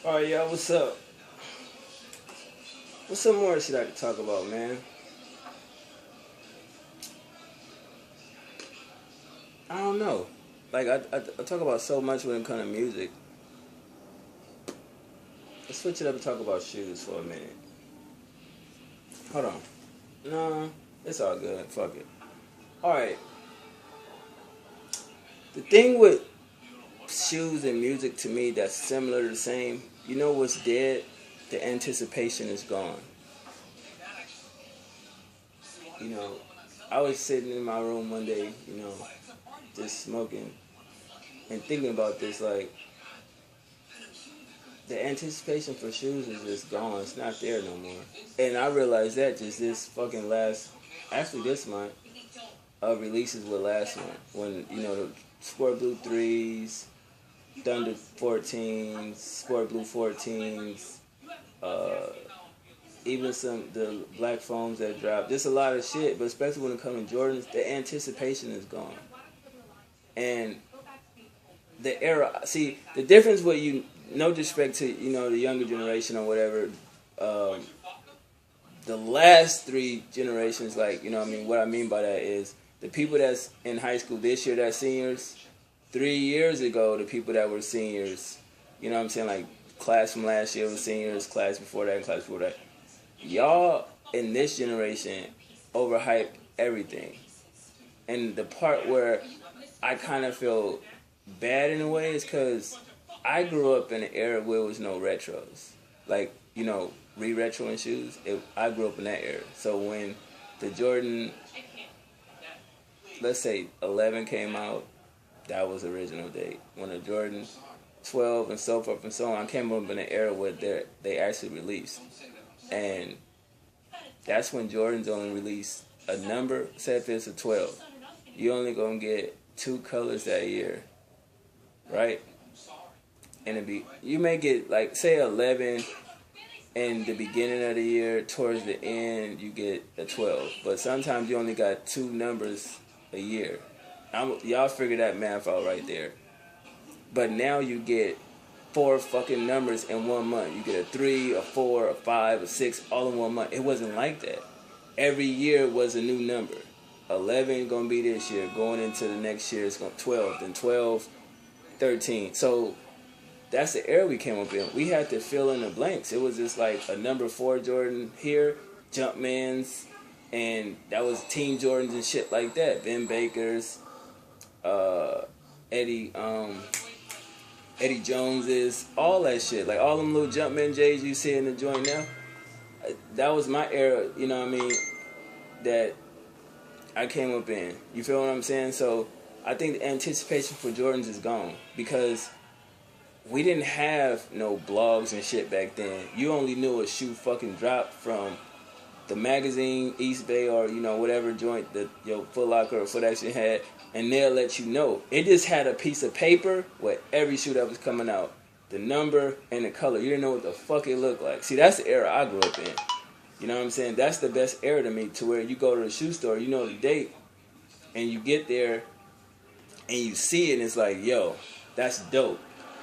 Alright, y'all, what's up? What's some more shit I could talk about, man? I don't know. Like, I talk about so much when it comes to music. Let's switch it up and talk about shoes for a minute. Hold on. No, it's all good. Fuck it. Alright, the thing with shoes and music to me that's similar to the same, you know what's dead? The anticipation is gone. You know, I was sitting in my room one day, just smoking and thinking about this, like, the anticipation for shoes is just gone. It's not there no more. And I realized that just this fucking actually this month, releases with last month. When, the Sport Blue 3s, Thunder 14s, Sport Blue 14s, uh, even the black foams that dropped. There's a lot of shit, but especially when it comes to Jordans, the anticipation is gone. And the era, see, the difference with no disrespect to, the younger generation or whatever, um, the last three generations, like, what I mean by that is the people that's in high school this year that's seniors, 3 years ago, the people that were seniors, like class from last year was seniors, class before that, and class before that. Y'all in this generation overhyped everything. And the part where I kind of feel bad in a way is because I grew up in an era where there was no retros. Like, re-retro in shoes. I grew up in that era. So when the Jordan, let's say 11 came out, that was the original date. When the Jordan 12 and so forth and so on, I came up in an era where they actually released. And that's when Jordan's only released a number, say if it's a 12. You only gonna get two colors that year, right? And you may get, like, say 11 in the beginning of the year, towards the end you get a 12. But sometimes you only got two numbers a year. Y'all figure that math out right there. But now you get four fucking numbers in 1 month. You get a 3, a 4, a 5, a 6, all in 1 month. It wasn't like that. Every year was a new number. 11 gonna be this year. Going into the next year, it's gonna 12. Then 12, 13. So that's the era we came up in. We had to fill in the blanks. It was just like a number 4 Jordan here, Jumpmans, and that was Team Jordans and shit like that. Ben Bakers, Eddie Joneses, all that shit. Like all them little Jumpman J's you see in the joint now. That was my era, that I came up in. You feel what I'm saying? So I think the anticipation for Jordans is gone because we didn't have no blogs and shit back then. You only knew a shoe fucking dropped from the magazine, East Bay, or whatever joint that your Foot Locker or Foot Action had, and they'll let you know. It just had a piece of paper with every shoe that was coming out, the number and the color. You didn't know what the fuck it looked like. See, that's the era I grew up in. You know what I'm saying? That's the best era to me, to where you go to the shoe store, you know the date, and you get there and you see it and it's like, yo, that's dope.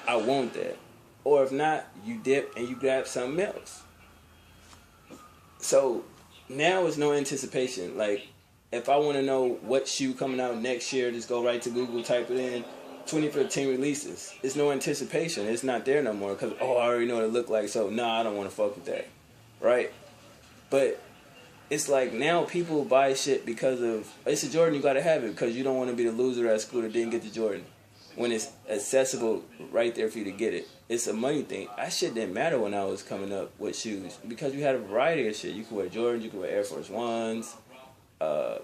I want that. Or if not, you dip and you grab something else. So now it's no anticipation. Like, if I want to know what shoe coming out next year, just go right to Google, type it in, 2015 releases. It's no anticipation. It's not there no more because, I already know what it look like, so I don't want to fuck with that. Right? But it's like now people buy shit because of, it's a Jordan, you gotta have it because you don't want to be the loser at school that didn't get the Jordan. When it's accessible right there for you to get it. It's a money thing. That shit didn't matter when I was coming up with shoes because you had a variety of shit. You could wear Jordans, you could wear Air Force Ones,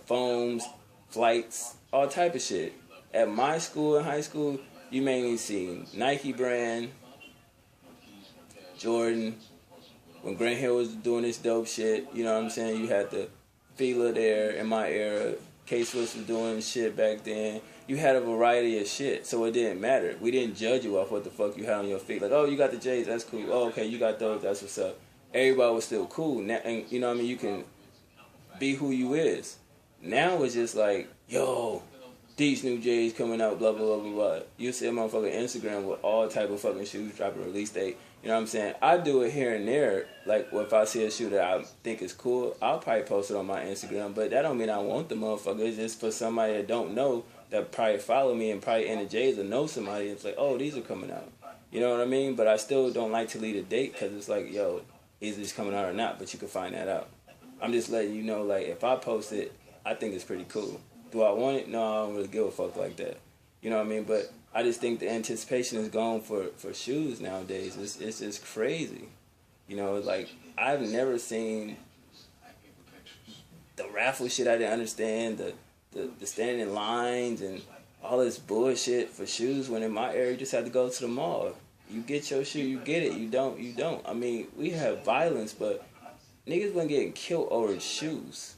foams, flights, all type of shit. At my school in high school, you mainly see Nike brand, Jordan. When Grant Hill was doing this dope shit, you know what I'm saying? You had the Fila there in my era. K-Swiss was doing shit back then. You had a variety of shit, so it didn't matter. We didn't judge you off what the fuck you had on your feet. Like, oh, you got the J's, that's cool. Oh, okay, you got those, that's what's up. Everybody was still cool. Now, and you know what I mean? You can be who you is. Now it's just like, yo, these new J's coming out, blah, blah, blah, blah, blah. You see a motherfucking Instagram with all type of fucking shoes dropping release date. You know what I'm saying? I do it here and there. Like, if I see a shoe that I think is cool, I'll probably post it on my Instagram. But that don't mean I want the motherfucker. It's just for somebody that don't know, that probably follow me and probably in the J's or know somebody. It's like, oh, these are coming out. You know what I mean? But I still don't like to lead a date because it's like, yo, is this coming out or not? But you can find that out. I'm just letting you know, like, if I post it, I think it's pretty cool. Do I want it? No, I don't really give a fuck like that. You know what I mean? But I just think the anticipation is gone for shoes nowadays. It's just crazy. You know, like, I've never seen the raffle shit I didn't understand, the standing in lines and all this bullshit for shoes when in my area you just had to go to the mall. You get your shoe, you get it. You don't, you don't. I mean, we have violence, but niggas been getting killed over shoes.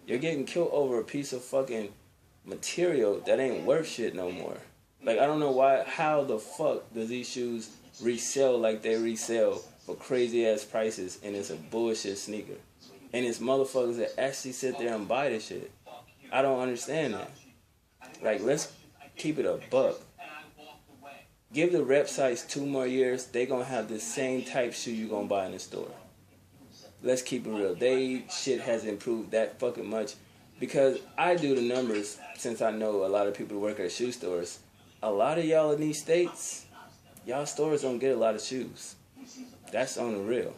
You're getting killed over a piece of fucking material that ain't worth shit no more. Like, I don't know how the fuck does these shoes resell like they resell for crazy ass prices and it's a bullshit sneaker. And it's motherfuckers that actually sit there and buy this shit. I don't understand that. Like, let's keep it a buck. Give the rep sites 2 more years, they gonna have the same type shoe you gonna buy in the store. Let's keep it real. They shit has improved that fucking much. Because I do the numbers, since I know a lot of people who work at shoe stores. A lot of y'all in these states, y'all stores don't get a lot of shoes. That's on the real.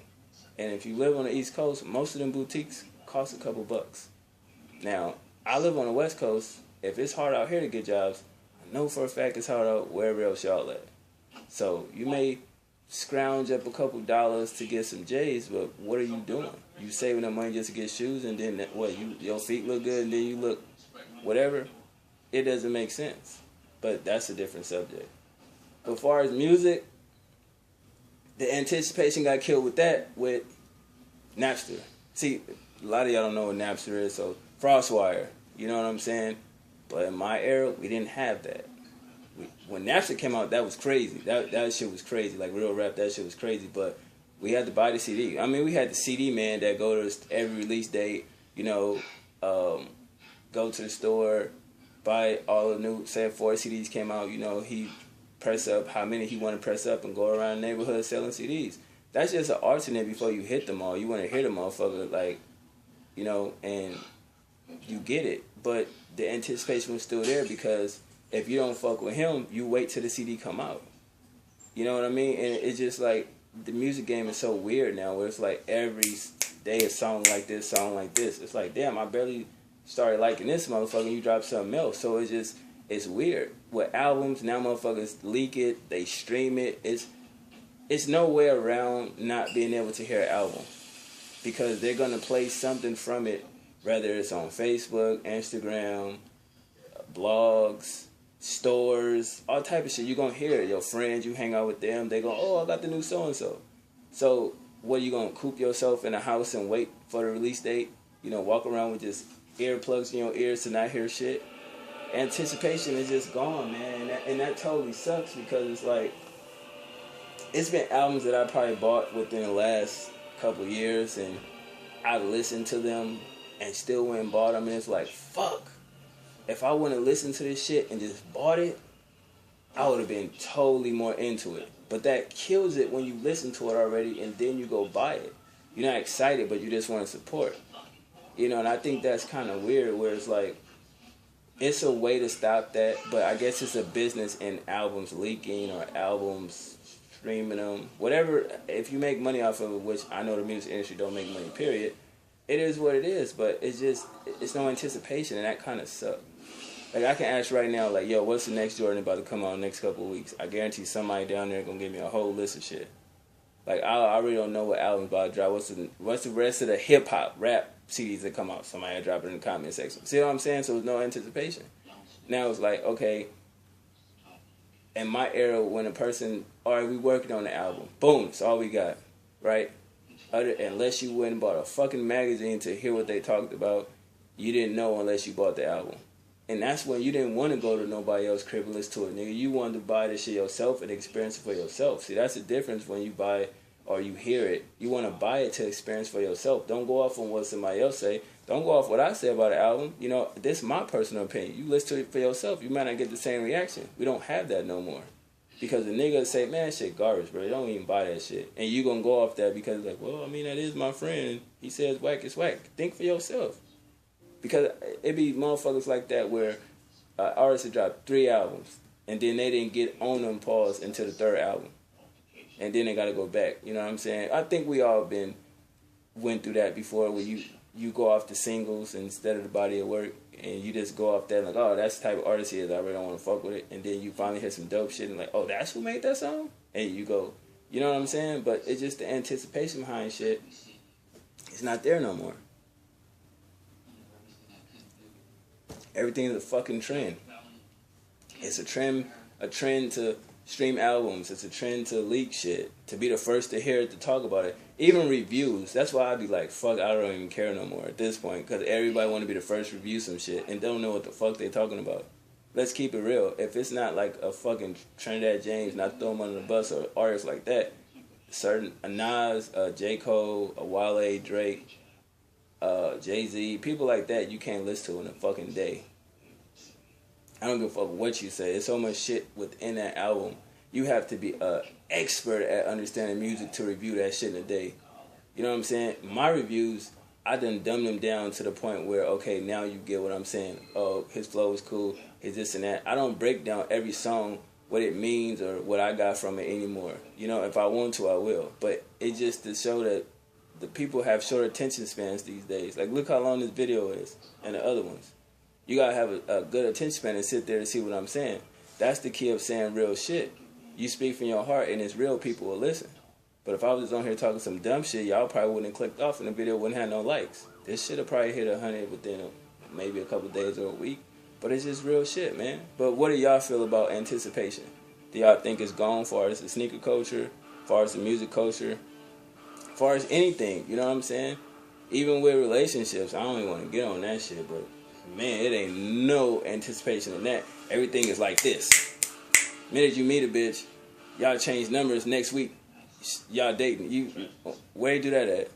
And if you live on the East Coast, most of them boutiques cost a couple bucks. Now, I live on the West Coast. If it's hard out here to get jobs, I know for a fact it's hard out wherever else y'all at. So you may scrounge up a couple dollars to get some J's, but what are you doing? You saving that money just to get shoes, and then what? Your feet look good, and then you look whatever. It doesn't make sense. But that's a different subject. But as far as music, the anticipation got killed with that, with Napster. See, a lot of y'all don't know what Napster is, so FrostWire, you know what I'm saying? But in my era, we didn't have that. When Napster came out, that was crazy. That shit was crazy. Like, real rap, that shit was crazy. But we had to buy the CD. I mean, we had the CD man that go to every release date, you know, go to the store, buy all the new, say 4 CDs came out, you know, he press up how many he want to press up and go around the neighborhood selling CDs. That's just an alternate before you hit them all. You want to hear the motherfucker, like, you know, and you get it. But the anticipation was still there because if you don't fuck with him, you wait till the CD come out. You know what I mean? And it's just like, the music game is so weird now where it's like every day a song like this, song like this. It's like, damn, I barely started liking this motherfucker and you drop something else. So it's weird. With albums, now motherfuckers leak it, they stream it. It's no way around not being able to hear an album. Because they're going to play something from it, whether it's on Facebook, Instagram, blogs, stores, all type of shit. You're going to hear it. Your friends, you hang out with them, they go, oh, I got the new so-and-so. So, what, you going to coop yourself in a house and wait for the release date? You know, walk around with just earplugs in your ears to not hear shit? Anticipation is just gone, man. And that totally sucks because it's like, it's been albums that I probably bought within the last couple years and I listened to them and still went and bought them, and it's like, fuck. If I wouldn't have listened to this shit and just bought it, I would have been totally more into it. But that kills it when you listen to it already and then you go buy it. You're not excited, but you just want to support. You know, and I think that's kind of weird where it's like, it's a way to stop that, but I guess it's a business in albums leaking or albums streaming them. Whatever, if you make money off of it, which I know the music industry don't make money, period, it is what it is, but it's no anticipation, and that kind of sucks. Like, I can ask right now, like, yo, what's the next Jordan about to come out in the next couple of weeks? I guarantee somebody down there gonna give me a whole list of shit. Like, I really don't know what album's about to drop. What's the rest of the hip-hop, rap CDs that come out? Somebody drop it in the comment section. See what I'm saying? So there's no anticipation. Now it's like, okay, in my era, when a person, all right, we working on the album. Boom, that's all we got, right? Unless you went and bought a fucking magazine to hear what they talked about, you didn't know unless you bought the album. And that's when you didn't want to go to nobody else's crib and listen to it, nigga. You wanted to buy this shit yourself and experience it for yourself. See, that's the difference when you buy or you hear it. You want to buy it to experience for yourself. Don't go off on what somebody else say. Don't go off what I say about the album. You know, this is my personal opinion. You listen to it for yourself. You might not get the same reaction. We don't have that no more. Because the nigga say, man, shit garbage, bro. They don't even buy that shit. And you gonna go off that because like, well, I mean, that is my friend. He says whack, it's whack. Think for yourself. Because it be motherfuckers like that where artists drop 3 albums and then they didn't get on them pause until the 3rd album. And then they gotta go back. You know what I'm saying? I think we all went through that before where you go off the singles instead of the body of work, and you just go off that like, oh, that's the type of artist he is, I really don't want to fuck with it. And then you finally hear some dope shit and like, oh, that's who made that song? And you go, you know what I'm saying? But it's just the anticipation behind shit. It's not there no more. Everything's a fucking trend. It's a trend to stream albums. It's a trend to leak shit, to be the first to hear it, to talk about it. Even reviews. That's why I'd be like, fuck, I don't even care no more at this point, because everybody want to be the first to review some shit and don't know what the fuck they talking about. Let's keep it real. If it's not like a fucking Trinidad James, not throw him under the bus, or artists like that, a Nas, J. Cole, a Wale, Drake, Jay-Z, people like that you can't listen to in a fucking day. I don't give a fuck what you say. There's so much shit within that album. You have to be an expert at understanding music to review that shit in a day. You know what I'm saying? My reviews, I done dumb them down to the point where, okay, now you get what I'm saying. Oh, his flow is cool, his this and that. I don't break down every song, what it means or what I got from it anymore. You know, if I want to, I will. But it's just to show that the people have short attention spans these days. Like, look how long this video is and the other ones. You gotta have a good attention span and sit there and see what I'm saying. That's the key of saying real shit. You speak from your heart and it's real, people will listen. But if I was just on here talking some dumb shit, y'all probably wouldn't have clicked off and the video wouldn't have no likes. This shit will probably hit 100 within maybe a couple days or a week. But it's just real shit, man. But what do y'all feel about anticipation? Do y'all think it's gone as far as the sneaker culture, as far as the music culture, as far as anything, you know what I'm saying? Even with relationships, I don't even want to get on that shit, but man, it ain't no anticipation in that. Everything is like this. Minute you meet a bitch, y'all change numbers next week. Y'all dating. Where you do that at?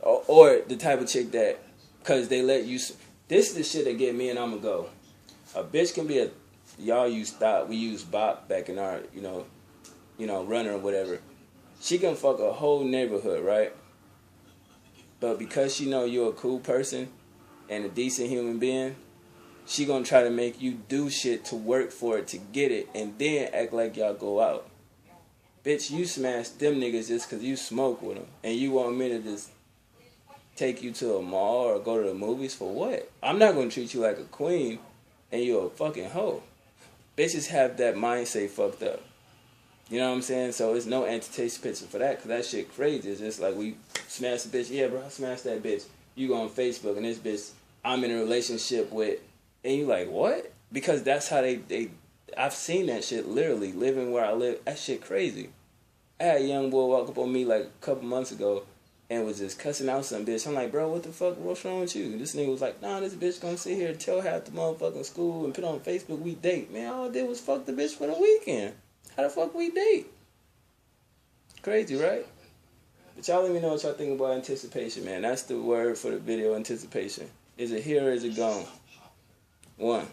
Or the type of chick that, cause they let you. This is the shit that get me, and I'ma go. A bitch can be y'all use thought. We use bop back in our you know runner or whatever. She can fuck a whole neighborhood, right? But because she know you're a cool person and a decent human being, she gonna try to make you do shit to work for it to get it, and then act like y'all go out. Bitch, you smashed them niggas just cause you smoke with them, and you want me to just take you to a mall or go to the movies for what? I'm not gonna treat you like a queen, and you're a fucking hoe. Bitches have that mindset fucked up. You know what I'm saying? So it's no anticipation for that, cause that shit crazy. It's just like we smash a bitch. Yeah, bro, I smashed that bitch. You go on Facebook and this bitch I'm in a relationship with, and you like, what? Because that's how they I've seen that shit literally, living where I live. That shit crazy. I had a young boy walk up on me like a couple months ago and was just cussing out some bitch. I'm like, bro, what the fuck? What's wrong with you? This nigga was like, nah, this bitch gonna sit here and tell half the motherfucking school and put on Facebook we date. Man, all I did was fuck the bitch for the weekend. How the fuck we date? Crazy, right? But y'all let me know what y'all think about anticipation, man. That's the word for the video, anticipation. Is it here or is it gone? 1.